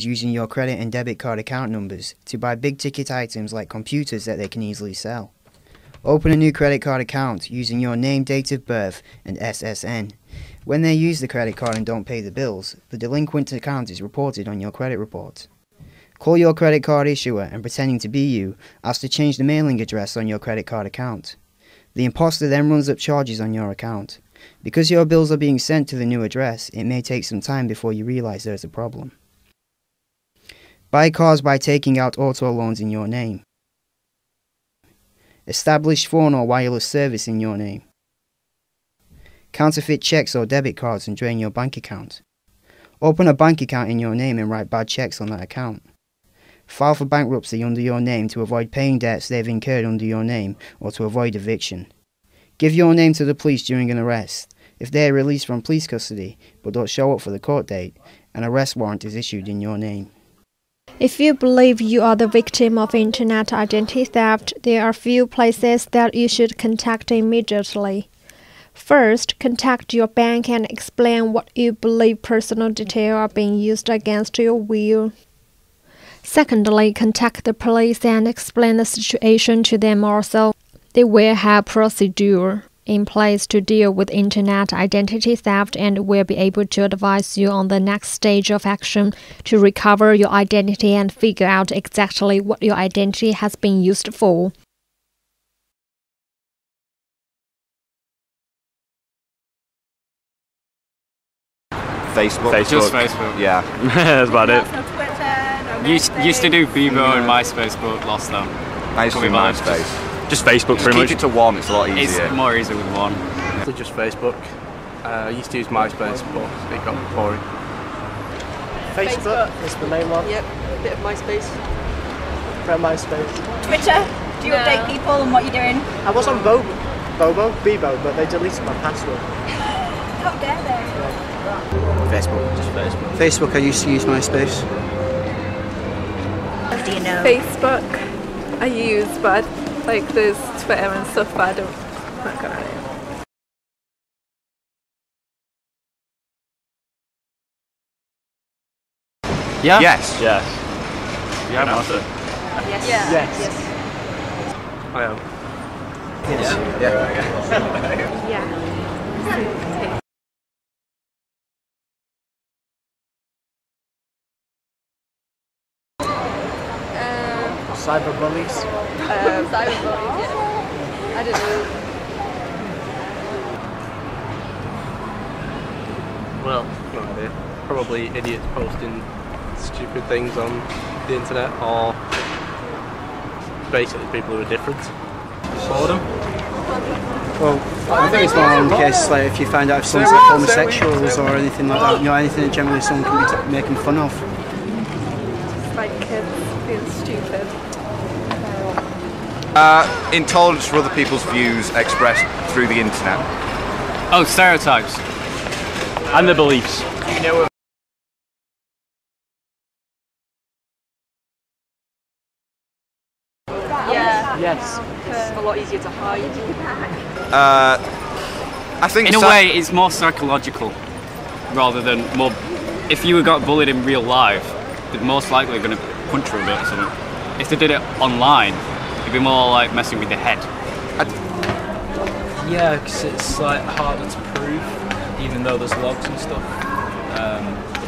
using your credit and debit card account numbers to buy big ticket items like computers that they can easily sell. Open a new credit card account using your name, date of birth and SSN. When they use the credit card and don't pay the bills, the delinquent account is reported on your credit report. Call your credit card issuer and, pretending to be you, ask to change the mailing address on your credit card account. The imposter then runs up charges on your account. Because your bills are being sent to the new address, it may take some time before you realise there is a problem. Buy cars by taking out auto loans in your name. Establish phone or wireless service in your name. Counterfeit checks or debit cards and drain your bank account. Open a bank account in your name and write bad checks on that account. File for bankruptcy under your name to avoid paying debts they've incurred under your name or to avoid eviction. Give your name to the police during an arrest. If they are released from police custody but don't show up for the court date, an arrest warrant is issued in your name. If you believe you are the victim of internet identity theft, there are few places that you should contact immediately. First, contact your bank and explain what you believe personal details are being used against your will. Secondly, contact the police and explain the situation to them also. They will have procedure in place to deal with internet identity theft and will be able to advise you on the next stage of action to recover your identity and figure out exactly what your identity has been used for. Facebook. Just Facebook. Yeah, that's about it. Used to do Bebo and MySpace, but lost them. I used to do MySpace. Just Facebook, pretty much. Keep it to one, it's a lot easier. It's more easy with one. Just Facebook. I used to use MySpace, but it got boring. Facebook is the main one. Yep, a bit of MySpace. From MySpace. Twitter? Do you update people on what you're doing? I was on Bebo, but they deleted my password. How dare they? Facebook. Just Facebook. Facebook, I used to use MySpace. Do you know? Facebook, I use, but like there's Twitter and stuff, but I don't. I'm not gonna. Yeah. Yes. Yes. Yeah, Martha. Yes. Yeah. Yes. I am. Yeah. Cyberbullies. Cyberbullies, yeah. I don't know. Well, no idea. Probably idiots posting stupid things on the internet, or basically people who are different. Boredom. Well, I think it's more on the case like if you find out if someone's like homosexuals or anything like that, you know, anything that generally someone can be making fun of. Like kids being stupid. Intolerance for other people's views expressed through the internet. Oh, stereotypes. And the beliefs. You know. Yeah. Yes. It's a lot easier to hide. I think In a way, it's more psychological rather than more. If you got bullied in real life, they're most likely going to punch you a bit or something. If they did it online, it'd be more like messing with your head. Yeah, because it's like harder to prove, even though there's logs and stuff.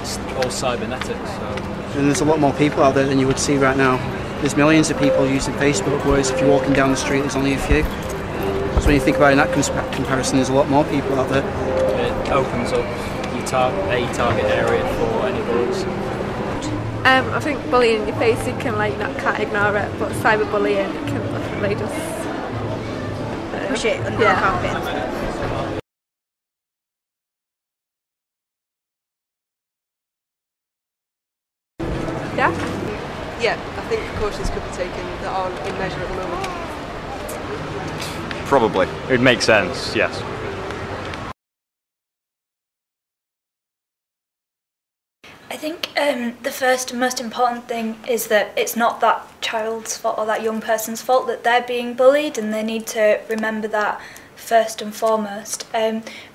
It's all cybernetics. So. And there's a lot more people out there than you would see right now. There's millions of people using Facebook, whereas if you're walking down the street, there's only a few. So when you think about it in that comparison, there's a lot more people out there. It opens up your target area for any bullies. I think bullying in your face, you can can't ignore it, but cyberbullying, you can definitely just Push it under the carpet. Yeah? Yeah, I think precautions could be taken that aren't in measure at the moment. Probably. It would make sense, yes. I think the first and most important thing is that it's not that child's fault or that young person's fault that they're being bullied, and they need to remember that first and foremost.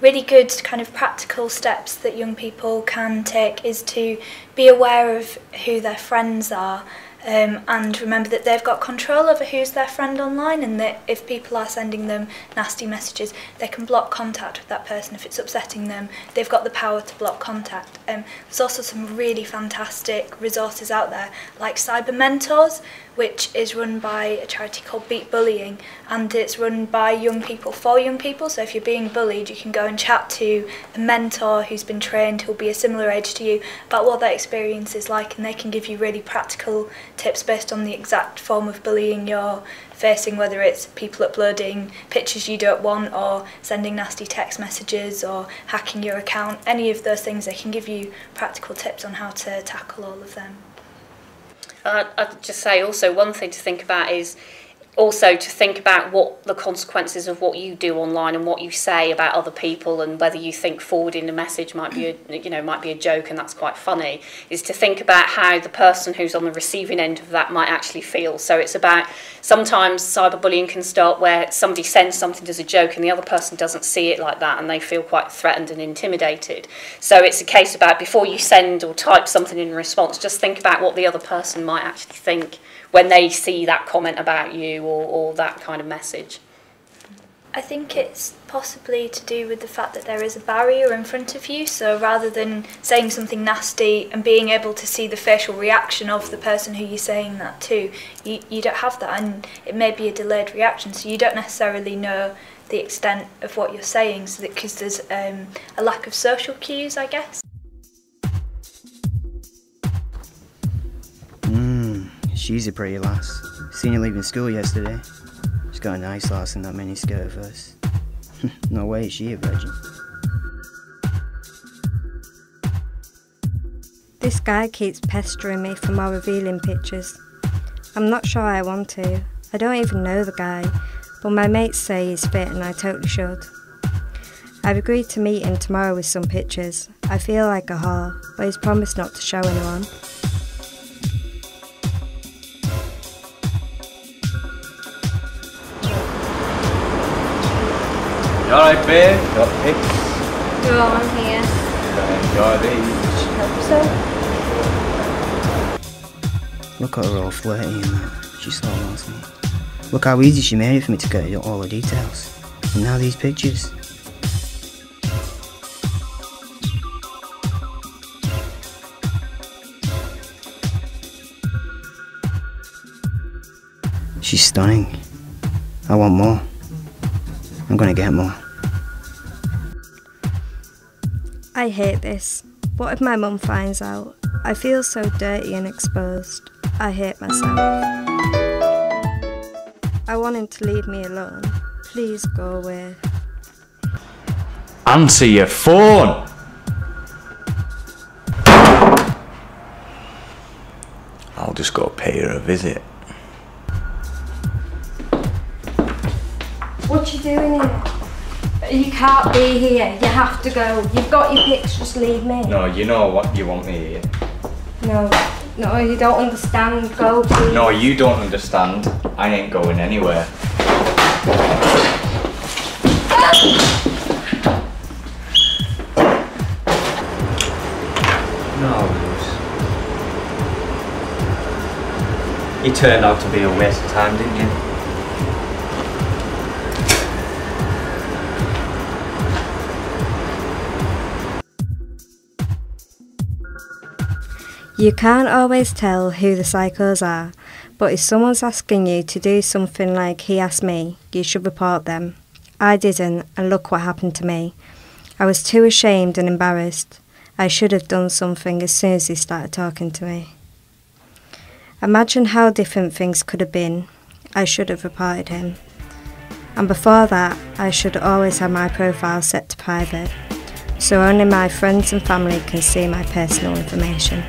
Really good kind of practical steps that young people can take is to be aware of who their friends are, and remember that they've got control over who's their friend online, and that if people are sending them nasty messages, they can block contact with that person. If it's upsetting them, they've got the power to block contact. There's also some really fantastic resources out there, like Cyber Mentors, which is run by a charity called Beat Bullying, and it's run by young people for young people. So if you're being bullied, you can go and chat to a mentor who's been trained, who'll be a similar age to you, about what that experience is like, and they can give you really practical tips based on the exact form of bullying you're facing, whether it's people uploading pictures you don't want, or sending nasty text messages, or hacking your account. Any of those things, they can give you practical tips on how to tackle all of them. I'd just say also one thing to think about is also to think about what the consequences of what you do online and what you say about other people, and whether you think forwarding a message might be a joke and that's quite funny, is to think about how the person who's on the receiving end of that might actually feel. So it's about, sometimes cyberbullying can start where somebody sends something as a joke and the other person doesn't see it like that and they feel quite threatened and intimidated. So it's a case about, before you send or type something in response, just think about what the other person might actually think when they see that comment about you or that kind of message. I think it's possibly to do with the fact that there is a barrier in front of you, so rather than saying something nasty and being able to see the facial reaction of the person who you're saying that to, you don't have that, and it may be a delayed reaction, so you don't necessarily know the extent of what you're saying, so that, because there's a lack of social cues, I guess. She's a pretty lass. Seen her leaving school yesterday. She's got a nice lass in that miniskirt of hers. No way is she a virgin. This guy keeps pestering me for more revealing pictures. I'm not sure I want to. I don't even know the guy, but my mates say he's fit and I totally should. I've agreed to meet him tomorrow with some pictures. I feel like a whore, but he's promised not to show anyone. Alright, babe, got pics. You're on here. Enjoy these. Hope so. Look at her all flirty and that. She so wants me. Look how easy she made it for me to get all the details. And now these pictures. She's stunning. I want more. I'm gonna get more. I hate this. What if my mum finds out? I feel so dirty and exposed. I hate myself. I want him to leave me alone. Please go away. Answer your phone! I'll just go pay her a visit. What you doing here? You can't be here. You have to go. You've got your pics, just leave me. No, you know what you want me here. No, you don't understand. Go, please. No, you don't understand. I ain't going anywhere. No, Bruce. You turned out to be a waste of time, didn't you? You can't always tell who the psychos are, but if someone's asking you to do something like he asked me, you should report them. I didn't, and look what happened to me. I was too ashamed and embarrassed. I should have done something as soon as he started talking to me. Imagine how different things could have been. I should have reported him. And before that, I should always have my profile set to private, so only my friends and family can see my personal information.